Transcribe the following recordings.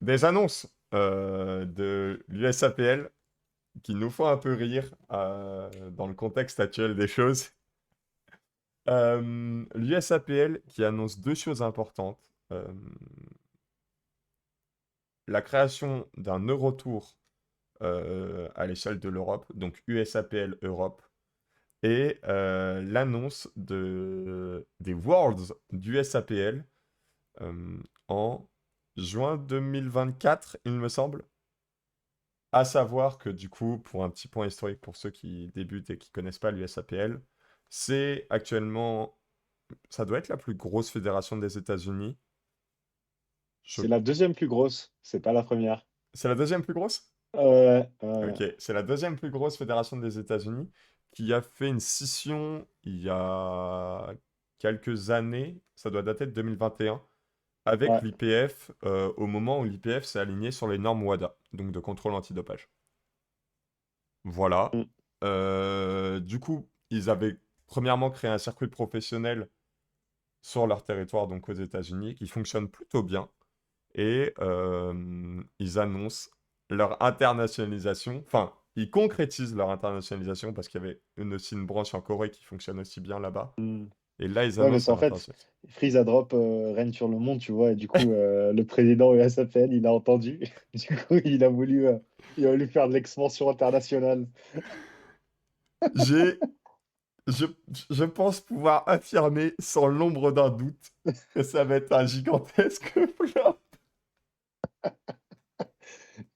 des annonces de l'USAPL qui nous font un peu rire dans le contexte actuel des choses. L'USAPL qui annonce deux choses importantes. Euh, la création d'un Eurotour à l'échelle de l'Europe, donc USAPL Europe, et l'annonce des Worlds d'USAPL en juin 2024, il me semble. À savoir que du coup, pour un petit point historique pour ceux qui débutent et qui connaissent pas l'USAPL, c'est actuellement, ça doit être la plus grosse fédération des États-Unis. Je- C'est la deuxième plus grosse, c'est pas la première. C'est la deuxième plus grosse? Ouais, Ok, c'est la deuxième plus grosse fédération des États-Unis qui a fait une scission il y a quelques années, ça doit dater de 2021, avec ouais. l'IPF au moment où l'IPF s'est aligné sur les normes WADA, donc de contrôle antidopage. Voilà. Mm. Du coup, ils avaient premièrement créé un circuit professionnel sur leur territoire, donc aux États-Unis, qui fonctionne plutôt bien. Et ils annoncent leur internationalisation, enfin, ils concrétisent leur internationalisation parce qu'il y avait aussi une branche en Corée qui fonctionne aussi bien là-bas. Mm. Et là, ils Ouais, mais annoncent c'est en leur fait, internationalisation. Freeze à Drop règne sur le monde, tu vois, et du coup, le président USAPL, il a entendu, du coup, il a voulu faire de l'expansion internationale. J'ai, je, je pense pouvoir affirmer sans l'ombre d'un doute que ça va être un gigantesque flop.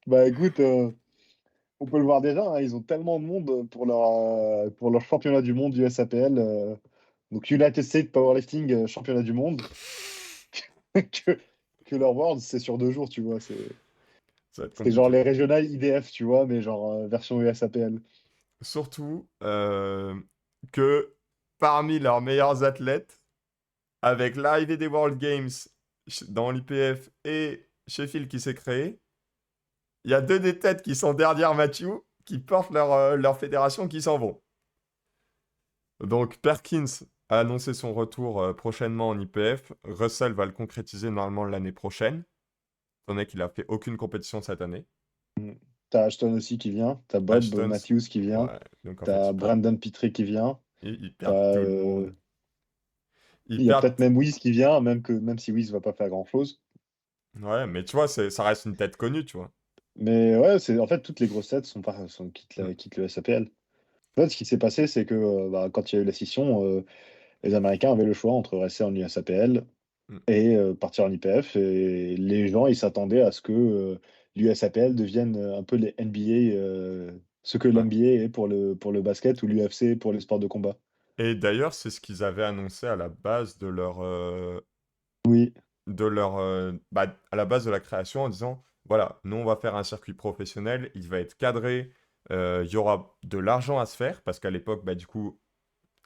Bah écoute, on peut le voir déjà, hein, ils ont tellement de monde pour leur championnat du monde USAPL, donc United States Powerlifting championnat du monde, que, que leur World, c'est sur 2 jours, tu vois, Ça va être c'est genre compliqué. les régionales IDF, tu vois, mais genre version USAPL. Surtout que parmi leurs meilleurs athlètes, avec l'arrivée des World Games dans l'IPF et Sheffield qui s'est créé, il y a deux des têtes qui sont derrière Matthew, qui portent leur fédération, qui s'en vont. Donc Perkins a annoncé son retour prochainement en IPF. Russell va le concrétiser normalement l'année prochaine, étant donné qu'il a fait aucune compétition cette année. T'as Ashton aussi qui vient, t'as Bob Ashton, Matthews qui vient, ouais, donc en fait, t'as Brandon Petrie qui vient, ils t'as, perdent tout le monde. Ils il y a peut-être perdent. même Wiz qui vient, même si Wiz va pas faire grand-chose. Ouais, mais tu vois, ça reste une tête connue, tu vois. Mais ouais, c'est en fait toutes les grosses têtes Mm, quittent le SAPL. En fait, ce qui s'est passé, c'est que bah, quand il y a eu la scission, les Américains avaient le choix entre rester en USAPL mm. et partir en IPF. Et les gens, ils s'attendaient à ce que l'USAPL devienne un peu les NBA, ce que Ouais. l'NBA est pour le basket ou l'UFC pour les sports de combat. Et d'ailleurs, c'est ce qu'ils avaient annoncé à la base Oui, à la base de la création en disant, voilà, nous on va faire un circuit professionnel, il va être cadré, il y aura de l'argent à se faire, parce qu'à l'époque, bah, du coup,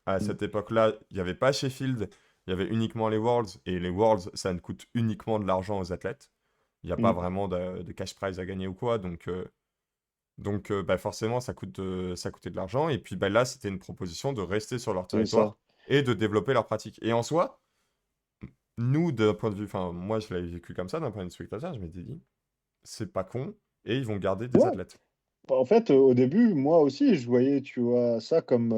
à mm, cette époque-là, il n'y avait pas Sheffield, il y avait uniquement les Worlds, et les Worlds, ça ne coûte uniquement de l'argent aux athlètes. Il n'y a pas mm, vraiment de cash prize à gagner ou quoi, donc bah, forcément, ça coûtait de l'argent. Et puis bah, là, c'était une proposition de rester sur leur c'est ça. territoire et de développer leur pratique. Et en soi, nous, d'un point de vue, enfin, moi, je l'avais vécu comme ça, d'un point de vue spectateur, je m'étais dit, c'est pas con, et ils vont garder des Ouais. athlètes. En fait, au début, moi aussi, je voyais, tu vois, ça comme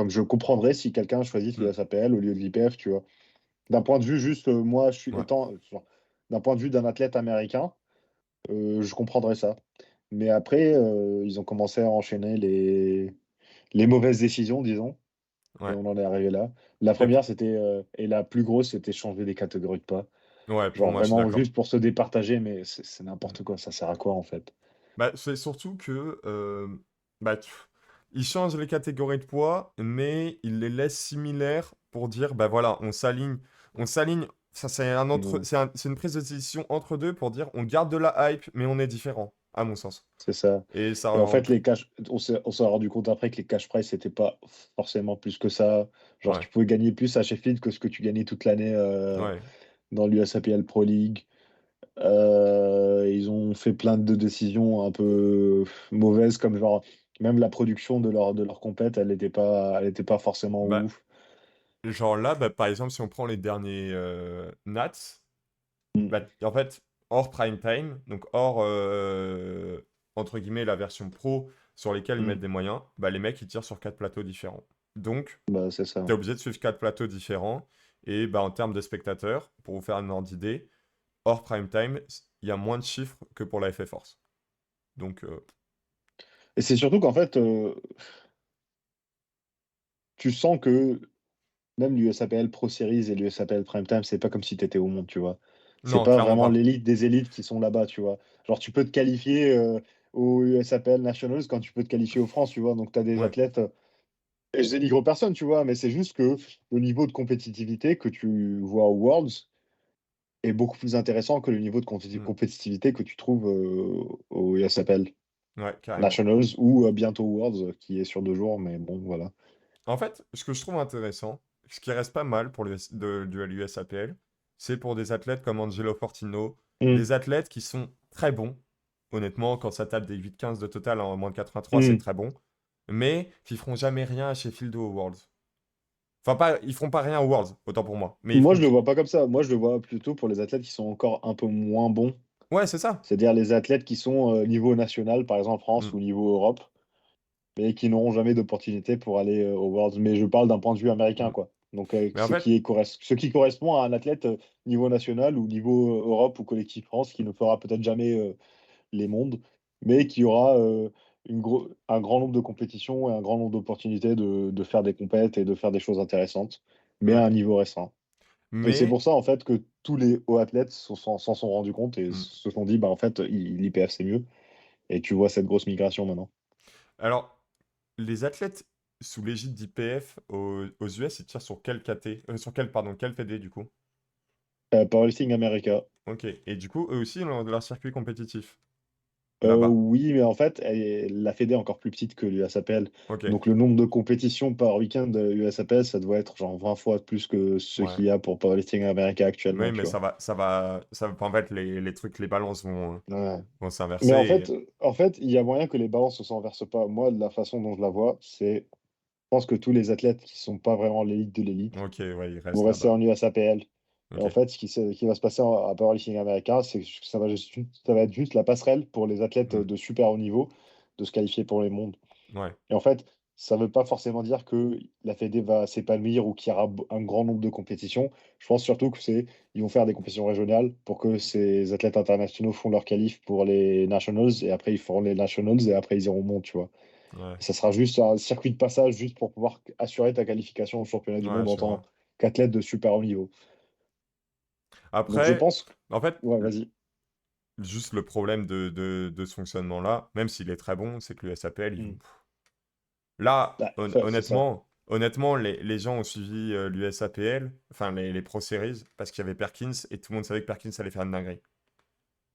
je comprendrais si quelqu'un choisit Hmm. l'USAPL au lieu de l'IPF, tu vois. D'un point de vue juste, moi, je suis Ouais. étant, d'un point de vue d'un athlète américain, je comprendrais ça. Mais après, ils ont commencé à enchaîner les mauvaises décisions, disons, et Ouais. on en est arrivé là. La Et première, et la plus grosse, c'était changer les catégories de poids. ouais, pour Genre moi, je suis vraiment d'accord. juste pour se départager, mais c'est Hmm. n'importe quoi. Ça sert à quoi, en fait? Bah, c'est surtout que bah, ils changent les catégories de poids, mais ils les laissent similaires pour dire, bah voilà, on s'aligne. Ça, Mm. c'est une prise de décision entre deux pour dire, on garde de la hype, mais on est différent, à mon sens. C'est ça. Et ça Et en rend fait, plus. on s'est rendu compte après que les cash prize, c'était pas forcément plus que ça. Genre, Ouais, tu pouvais gagner plus à Sheffield que ce que tu gagnais toute l'année ouais. dans l'USAPL Pro League. Ils ont fait plein de décisions un peu mauvaises, comme genre, même la production de leur compète, elle était pas forcément Bah, ouf. genre là, bah, par exemple, si on prend les derniers Nats, Mm. bah, en fait, hors prime time, donc hors, entre guillemets, la version pro sur lesquelles ils Hmm. mettent des moyens, bah, les mecs, ils tirent sur 4 plateaux différents. Donc, Bah, c'est ça. tu es obligé de suivre 4 plateaux différents. Et bah, en termes de spectateurs, pour vous faire une ordre d'idée, hors prime time, il y a moins de chiffres que pour la FA Force. Donc, Et c'est surtout qu'en fait, tu sens que même l'USAPL Pro Series et l'USAPL Prime Time, c'est pas comme si tu étais au monde, tu vois? C'est non, pas clairement vraiment pas. l'élite des élites qui sont là-bas, tu vois? Genre, tu peux te qualifier, aux USAPL Nationals quand tu peux te qualifier aux France, tu vois? Donc tu as des Ouais. athlètes, et je dénigre personne, tu vois? Mais c'est juste que le niveau de compétitivité que tu vois aux Worlds est beaucoup plus intéressant que le niveau de Mm. compétitivité que tu trouves, aux USAPL Ouais, carrément. Nationals ou, bientôt Worlds, qui est sur 2 jours, mais bon, voilà. En fait, ce que je trouve intéressant, ce qui reste pas mal pour de l'USAPL, c'est pour des athlètes comme Angelo Fortino, Mmh. des athlètes qui sont très bons. Honnêtement, quand ça tape des 8-15 de total en moins de 83, c'est Mmh. très bon. Mais qui feront jamais rien à Sheffield ou aux Worlds. Enfin, pas, ils feront pas rien aux Worlds, autant pour moi. Mais ils Moi, feront. je le vois pas comme ça. Moi, je le vois plutôt pour les athlètes qui sont encore un peu moins bons. Ouais, c'est ça. C'est-à-dire les athlètes qui sont, niveau national, par exemple en France Mm, ou niveau Europe, mais qui n'auront jamais d'opportunité pour aller, aux Worlds. Mais je parle d'un point de vue américain, mm. quoi. Donc, Mais en fait, ce qui correspond à un athlète, niveau national ou niveau, Europe ou collectif France qui ne fera peut-être jamais, les mondes, mais qui aura, un grand nombre de compétitions et un grand nombre d'opportunités de faire des compètes et de faire des choses intéressantes, mais à ouais. un niveau restreint. Et c'est Mais, pour ça, en fait, que tous les hauts athlètes s'en sont rendus compte et mm. se sont dit: «Bah, en fait, l'IPF, c'est mieux» et tu vois cette grosse migration maintenant. Alors, les athlètes sous l'égide d'IPF aux US, ils tirent sur quel KT? Sur quel, pardon, quel fédé du coup? Powerlifting America, Ok. Et du coup, eux aussi, ils ont leur circuit compétitif là-bas. oui, mais en fait, la fédé est encore plus petite que l'USAPL. Ok. Donc le nombre de compétitions par week-end de USAPL, ça doit être genre 20 fois plus que ce Ouais. qu'il y a pour Powerlifting America actuellement, Oui, mais tu vois? en fait, les trucs, les balances Ouais. vont Mais s'inverser. en fait, il y a moyen que les balances ne s'inversent pas. Moi, de la façon dont je la vois, c'est je pense que tous les athlètes qui sont pas vraiment l'élite de l'élite Ok, ouais, ils vont restent rester là-bas. en USAPL. Et Ok. en fait, qui va se passer à Powerlifting America, c'est que ça va être juste la passerelle pour les athlètes Hmm. de super haut niveau de se qualifier pour les mondes. Ouais, Et en fait, ça ne veut pas forcément dire que la Fédé va s'épanouir ou qu'il y aura un grand nombre de compétitions. Je pense surtout que ils vont faire des compétitions régionales pour que ces athlètes internationaux font leur qualif pour les nationals et après ils feront les nationals et après ils iront au monde, tu vois. ouais, Ça sera juste un circuit de passage juste pour pouvoir assurer ta qualification au championnat du ouais, monde en je tant vois. qu'athlète de super haut niveau. Donc je Après, pense en fait, ouais, vas-y. juste le problème de ce fonctionnement-là, même s'il est très bon, c'est que le SAPL, Mmh. là, Bah, c'est ça. honnêtement, les gens ont suivi l'USAPL, enfin les Pro Series, parce qu'il y avait Perkins, et tout le monde savait que Perkins allait faire une dinguerie.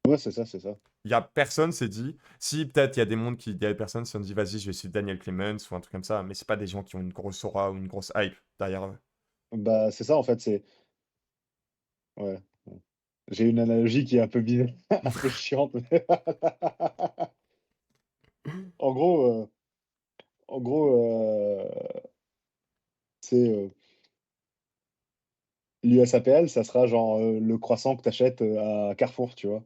Ouais, c'est ça, c'est ça. Il y a personne s'est dit, si peut-être il y a des mondes qui, il y a des personnes qui se sont dit, vas-y, je vais suivre Daniel Clemens ou un truc comme ça, mais c'est pas des gens qui ont une grosse aura ou une grosse hype derrière eux. Bah, c'est ça en fait, c'est ouais. J'ai une analogie qui est un peu bizarre, un peu chiante, mais en gros, heu, en gros, c'est, l'USAPL, ça sera genre, le croissant que tu achètes, à Carrefour, tu vois?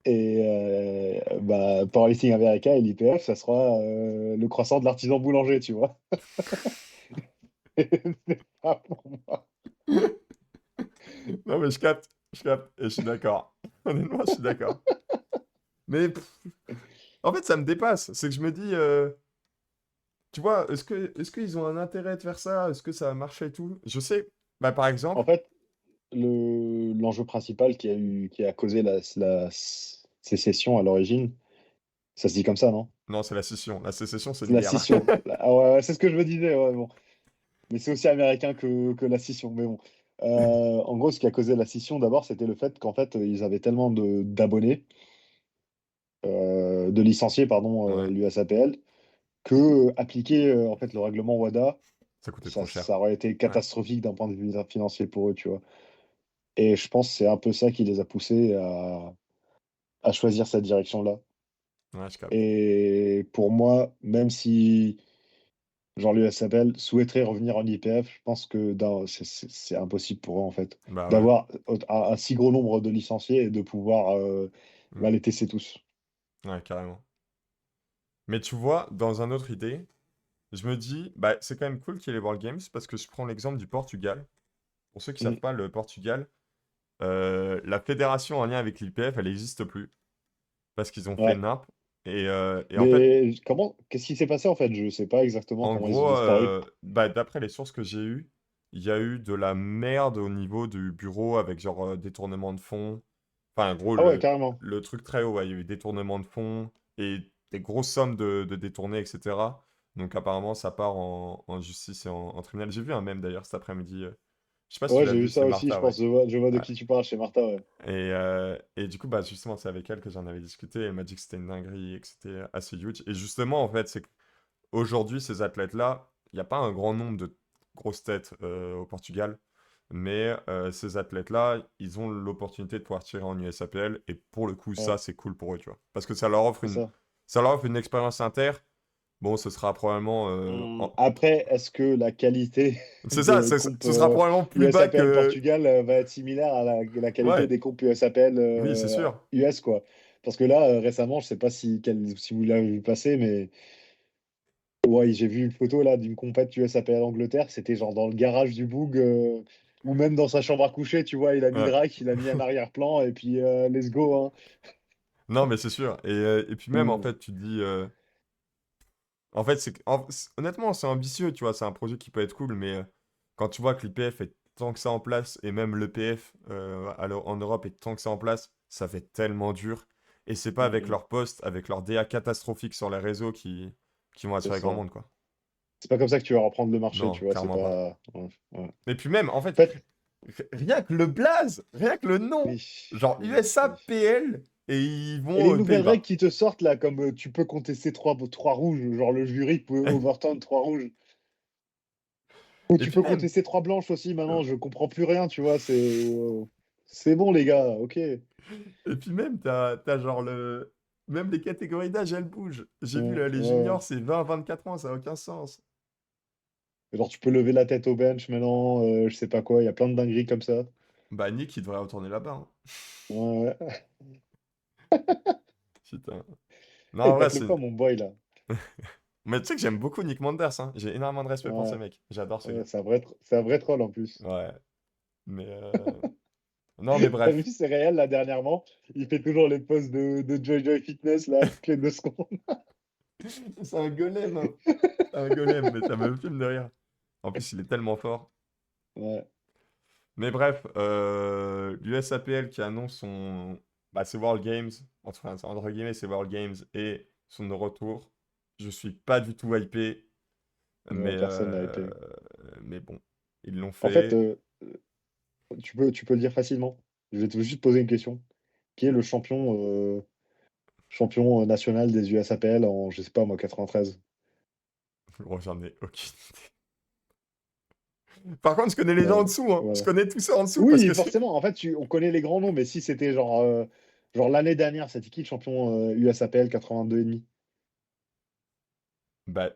Et bah, Powerlifting America et l'IPF, ça sera, le croissant de l'artisan boulanger, tu vois? C'est pas pour moi. Non, mais je capte, et je suis d'accord. Honnêtement, je suis d'accord. Mais en fait, ça me dépasse. C'est que je me dis, tu vois, est-ce qu'ils ont un intérêt de faire ça? Est-ce que ça va marcher et tout? Je sais, bah, par En exemple, fait, l'enjeu principal qui a causé la sécession à l'origine, ça se dit comme ça, non? non, c'est la scission. La sécession, c'est une La guerre. scission. Ah ouais, ouais, c'est ce que je me disais, ouais, bon. Mais c'est aussi américain que la scission, mais bon. En gros, ce qui a causé la scission, d'abord, c'était le fait qu'en fait, ils avaient tellement d'abonnés, de licenciés, pardon, Ouais, l'USAPL, que, appliquer, en fait, le règlement WADA, ça coûtait ça trop cher. ça aurait été Ouais, catastrophique d'un point de vue financier pour eux, tu vois? Et je pense que c'est un peu ça qui les a poussés à choisir cette direction-là. ouais, je capte. Et pour moi, même si genre l'USAPL souhaiterait revenir en IPF, je pense que c'est impossible pour eux, en fait, Bah ouais. d'avoir un si gros nombre de licenciés et de pouvoir Mm. les tester tous. Ouais, carrément. Mais tu vois, dans un autre idée, je me dis, bah, c'est quand même cool qu'il y ait les World Games parce que je prends l'exemple du Portugal. Pour ceux qui savent Mm. pas, le Portugal, la fédération en lien avec l'IPF, elle n'existe plus parce qu'ils ont fait Ouais. NIMP. Et en fait, Mais qu'est-ce qui s'est passé en fait? Je sais pas exactement en comment ils ont gros, disparu. bah, d'après les sources que j'ai eues, il y a eu de la merde au niveau du bureau avec genre détournement de fonds. Enfin, en gros, Ah ouais, carrément. le truc très haut, ouais, il y a eu détournement de fonds et des grosses sommes de détournés, etc. Donc apparemment, ça part en justice et en tribunal. J'ai vu un mème d'ailleurs cet après-midi. Je sais pas si tu Ouais, l'as j'ai vu vu, ça c'est aussi, je Martha, ouais. pense. Je vois de Ouais. qui tu parles chez Martha, ouais. Et du coup, bah, justement, c'est avec elle que j'en avais discuté. Elle m'a dit que c'était une dinguerie et que c'était assez huge. Et justement, en fait, c'est qu'aujourd'hui, ces athlètes-là, il n'y a pas un grand nombre de grosses têtes au Portugal. Mais ces athlètes-là, ils ont l'opportunité de pouvoir tirer en USAPL. Et pour le coup, ça, Ouais, c'est cool pour eux, tu vois. Parce que c'est ça. ça leur offre une expérience inter. Bon, ce sera probablement. Après, est-ce que la qualité C'est ça, des compes ce sera probablement plus bas USAPL que. Portugal va être similaire à la qualité Ouais, des compes USAPL oui, c'est sûr. US, quoi? Parce que là, récemment, je sais pas si vous l'avez vu passer, mais ouais, j'ai vu une photo là d'une compète USAPL Angleterre. C'était genre dans le garage du Boug, ou même dans sa chambre à coucher, tu vois, il a mis le Ouais. rack, il a mis un arrière-plan, et puis let's go, hein. Non, mais c'est sûr. Et puis même, en Mm. fait, tu te dis. En fait, honnêtement, c'est ambitieux, tu vois. C'est un projet qui peut être cool, mais quand tu vois que l'IPF est tant que ça en place, et même l'EPF en Europe est tant que ça en place, ça fait tellement dur. Et c'est pas Mm, avec mm. leurs posts, avec leurs DA catastrophiques sur les réseaux qui vont C'est attirer grand ça. monde, quoi. C'est pas comme ça que tu vas reprendre le marché, Non, tu vois, c'est clairement pas. pas. Ouais, ouais. En Et puis même, en fait, fait, rien que le blaze, rien que le nom, oui, genre oui, oui. USAPL, et ils Et vont les aux nouvelles règles Pays-Bas. qui te sortent là, comme tu peux contester trois rouges, genre le jury peut overturn trois rouges. Ou Et tu puis peux même, contester trois blanches aussi, euh, maintenant, je comprends plus rien, tu vois, c'est bon, les gars, ok. et puis même, t'as genre le. Même les catégories d'âge, elles bougent. J'ai vu Ouais, là, les ouais. juniors, c'est 20 à 24 ans, ça n'a aucun sens. Genre, tu peux lever la tête au bench maintenant, je sais pas quoi, il y a plein de dingueries comme ça. Bah, Nick, il devrait retourner là-bas, hein. Ouais, ouais. Putain. Non, Il en vrai, tacle c'est. quoi, mon boy, là? Mais tu sais que j'aime beaucoup Nick Manders, hein. J'ai énormément de respect pour ce Ouais, mec. J'adore ce ouais, gars. c'est un vrai troll en plus. Ouais. Mais. Non, mais T'as vu, bref. c'est réel, là, dernièrement, il fait toujours les poses de Joy Joy Fitness, là, toutes les 2 secondes. C'est un golem, hein. C'est un golem, mais ça me filme de rire. En plus, il est tellement fort. Ouais, Mais bref, l'USAPL qui annonce son. Bah, ses World Games, entre guillemets, ses World Games et son retour. Je suis pas du tout hypé, ouais, mais, personne n'a été. mais bon, ils l'ont En fait, fait. tu peux le dire facilement. Je vais juste poser une question. Qui est le champion national des USAPL en, je sais pas moi, 93? Bon, j'en ai aucune idée. Par contre, je connais les gens en Ouais, dessous, hein. Je voilà. connais tous ceux en dessous parce Oui, que c'est. forcément. En fait, on connaît les grands noms, mais si c'était genre l'année dernière, c'était qui le champion USAPL 82 et demi? Bah,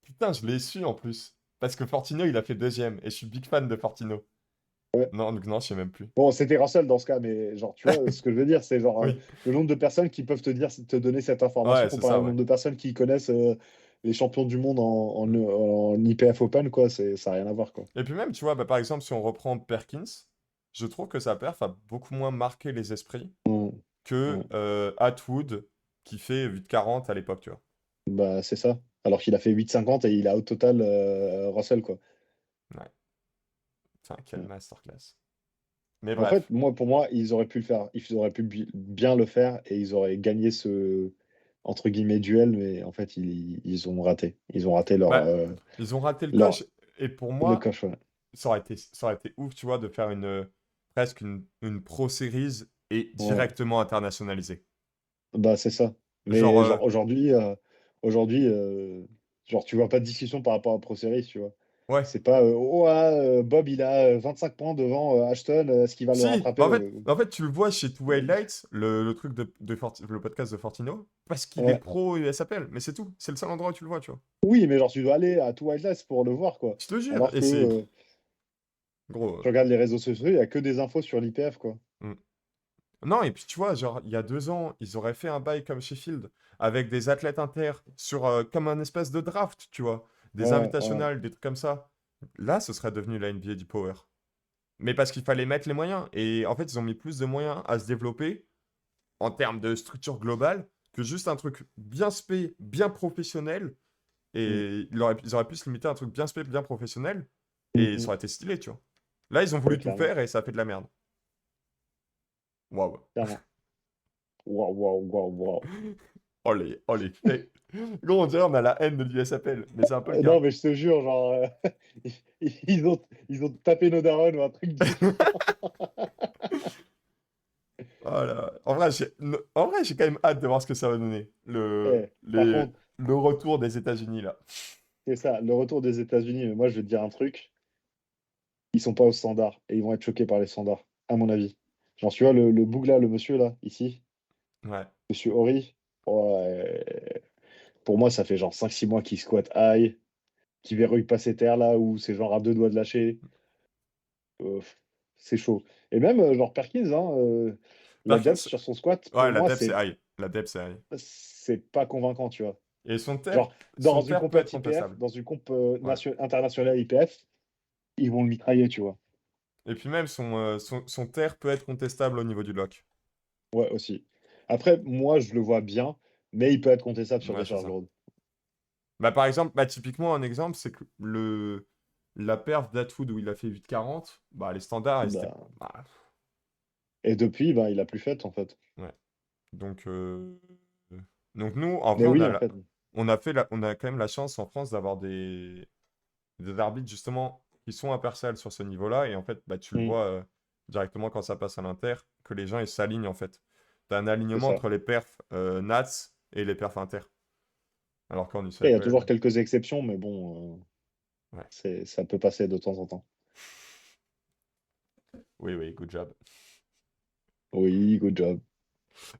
putain, je l'ai su en plus. Parce que Fortino, il a fait deuxième. Et je suis big fan de Fortino. Ouais. Non, donc non, je sais même plus. Bon, c'était Russell dans ce cas, mais genre, tu vois, ce que je veux dire, c'est genre Oui. le nombre de personnes qui peuvent te donner cette information Ouais, c'est comparé ça, au ouais. nombre de personnes qui connaissent les champions du monde en IPF Open, quoi. Ça n'a rien à voir, quoi. Et puis même, tu vois, bah, par exemple, si on reprend Perkins, je trouve que sa perf a beaucoup moins marqué les esprits Mm, que mm. Atwood, qui fait 8,40 à l'époque, tu vois. Bah, c'est ça. Alors qu'il a fait 8,50 et il a au total Russell, quoi. Ouais, putain, quelle Mm. masterclass. Mais En fait, bref, pour moi, ils auraient pu le faire. Ils auraient pu bien le faire et ils auraient gagné ce, entre guillemets, duel, mais en fait, ils ont raté. Ils ont raté bah, ils ont raté le leur, coche. Et pour le moi, coche, ouais. ça aurait été ouf, tu vois, de faire presque une pro series et Ouais. directement internationalisée. Bah, c'est ça. Genre, Mais genre aujourd'hui, genre tu vois pas de discussion par rapport à Pro Series, tu vois. Ouais. C'est pas Bob, il a 25 points devant Ashton, est-ce qu'il va le Si, rattraper? en fait, tu le vois chez Two Lights, le truc le podcast de Fortino, parce qu'il est Ouais. pro USAPL, mais c'est tout. C'est le seul endroit où tu le vois, tu vois. Oui, mais genre, tu dois aller à Two White pour le voir, quoi. Je te jure, Alors et que c'est. Gros. tu regardes les réseaux sociaux, il y a que des infos sur l'IPF, quoi. Hmm. Non, et puis tu vois, genre, il y a 2 ans, ils auraient fait un bail comme Sheffield, avec des athlètes inter, comme un espèce de draft, tu vois. Des Ouais, ouais. invitationals, des trucs comme ça. Là, ce serait devenu la NBA du Power. Mais parce qu'il fallait mettre les moyens. Et en fait, ils ont mis plus de moyens à se développer en termes de structure globale que juste un truc bien spé, bien professionnel. Mm. Et ils auraient pu se limiter à un truc bien spé, bien professionnel. Mm, Et ça mm. aurait été stylé, tu vois. Là, ils ont Ouais, voulu tout clairement. faire et ça a fait de la merde. Waouh. Clairement. Waouh, waouh, waouh, waouh. Oh les faits. Gros, on dirait on a la haine de l'USAPL, mais c'est un peu le cas. Non, mais je te jure, genre, ils ont tapé nos darons ou un truc du genre. Voilà. En vrai, j'ai quand même hâte de voir ce que ça va donner. Par contre, Le retour des États-Unis, là. c'est ça, le retour des États-Unis. Mais moi, je vais te dire un truc, ils sont pas au standard et ils vont être choqués par les standards, à mon avis. Genre, tu vois, le boug là, le monsieur là, ici, Ouais. monsieur Ori, ouais, pour moi, ça fait genre 5 6 mois qu'il squatte high, qu'il verrouille pas ses terres là, où c'est genre à 2 doigts de lâcher. Euh, c'est chaud. Et même, genre Perkins, hein, la depth Perkins, sur son squat, ouais, pour la moi, depth, c'est high. La depth, c'est high. c'est pas convaincant, tu vois. Et Genre, son dans une terre peut être compète IPF, contestable. dans une comp Ouais. internationale IPF, ils vont le mitrailler, tu vois. Et puis même, son terre peut être contestable au niveau du lock. Ouais, aussi. Après, moi, je le vois bien, mais il peut être contestable sur Ouais, des c'est charges ça. lourdes. Bah, par exemple, bah, typiquement, un exemple, c'est que la perf d'Atwood où il a fait 8,40, bah, les standards, ils étaient. Bah, Bah, et depuis, bah, il a plus fait, en fait. ouais. Donc, donc nous, en Mais vrai, oui, en fait. on a quand même la chance en France d'avoir des arbitres justement qui sont impartials sur ce niveau-là. Et en fait, bah, tu le Mm, vois directement quand ça passe à l'inter, que les gens ils s'alignent en fait. Tu as un c'est alignement ça. entre les perfs Nats et les perfs inter. Alors qu'en Après, il y a toujours UCAPL, quelques exceptions, mais bon, ouais. ça peut passer de temps en temps. Oui, oui, good job. Oui, good job.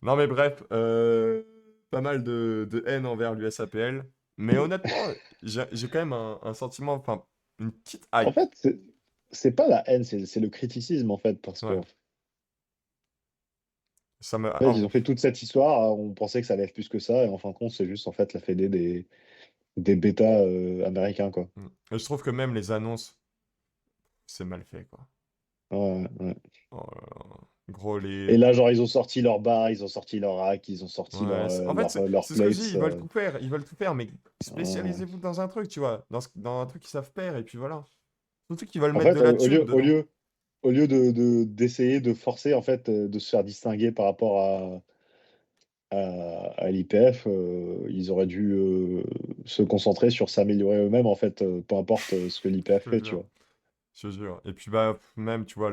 Non, mais bref, pas mal de haine envers l'USAPL. Mais honnêtement, j'ai quand même un sentiment, enfin, une petite En hype. fait, c'est pas la haine, c'est le criticisme, en fait, parce que Ouais, ça me. en fait, ils ont fait toute cette histoire, on pensait que ça allait être plus que ça, et en fin de compte, c'est juste, en fait, la fédé des bêtas américains, quoi. Et je trouve que même les annonces, c'est mal fait, quoi. Ouais, ouais. Oh là là. Gros, Et là, genre, ils ont sorti leur bar, ils ont sorti leur rack, ils ont sorti Ouais, en fait, leur c'est ce que je dis, plates. ils veulent tout faire, mais Ouais. spécialisez-vous dans un truc, tu vois, dans un truc qu'ils savent faire, et puis voilà. Surtout qu'ils veulent En mettre de fait, la thune dedans. au lieu d'essayer de forcer, en fait, de se faire distinguer par rapport à l'IPF, ils auraient dû se concentrer sur s'améliorer eux-mêmes, en fait, peu importe ce que l'IPF Je te fait, tu jure, vois. je te jure. Et puis, bah, même, tu vois,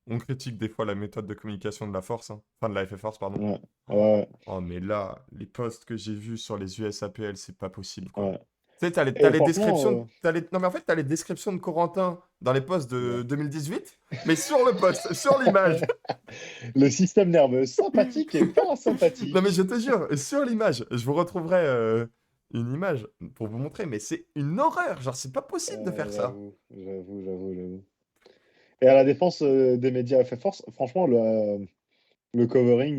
on critique des fois la méthode de communication de la force, hein. Enfin, de la FF Force, pardon. Ouais, ouais, Oh, mais là, les posts que j'ai vus sur les USAPL, c'est pas possible, quoi. ouais. Tu sais, t'as Et les franchement, descriptions, non, mais en fait, t'as les descriptions de Corentin dans les posts de ouais. 2018, mais sur le post, sur l'image. Le système nerveux sympathique et Non, mais je parasympathique. te jure, sur l'image, je vous retrouverai une image pour vous montrer, mais c'est une horreur. Genre, c'est pas possible de faire ça. J'avoue. Et à la défense des médias FF Force, franchement, le covering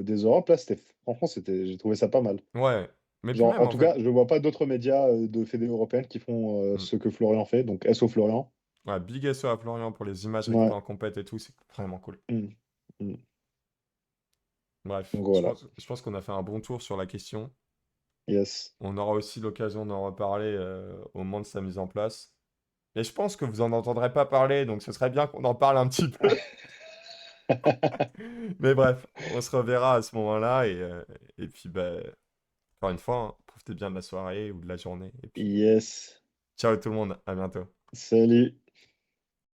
des Europes, là, franchement, j'ai trouvé ça pas mal. Ouais, mais puis Genre, même en en tout fait. cas, je ne vois pas d'autres médias de fédé européenne qui font Hmm. ce que Florian fait, donc SO Florian. Ouais, big SO à Florian pour les images récupérées Ouais. en compète et tout, c'est vraiment cool. Mm. Mm. Bref, Donc voilà. je pense qu'on a fait un bon tour sur la question. Yes. On aura aussi l'occasion d'en reparler au moment de sa mise en place. Et je pense que vous en entendrez pas parler, donc ce serait bien qu'on en parle un petit peu. Mais bref, on se reverra à ce moment-là et puis bah, encore une fois, hein, profitez bien de la soirée ou de la journée. Et puis Yes. ciao tout le monde, à bientôt. Salut.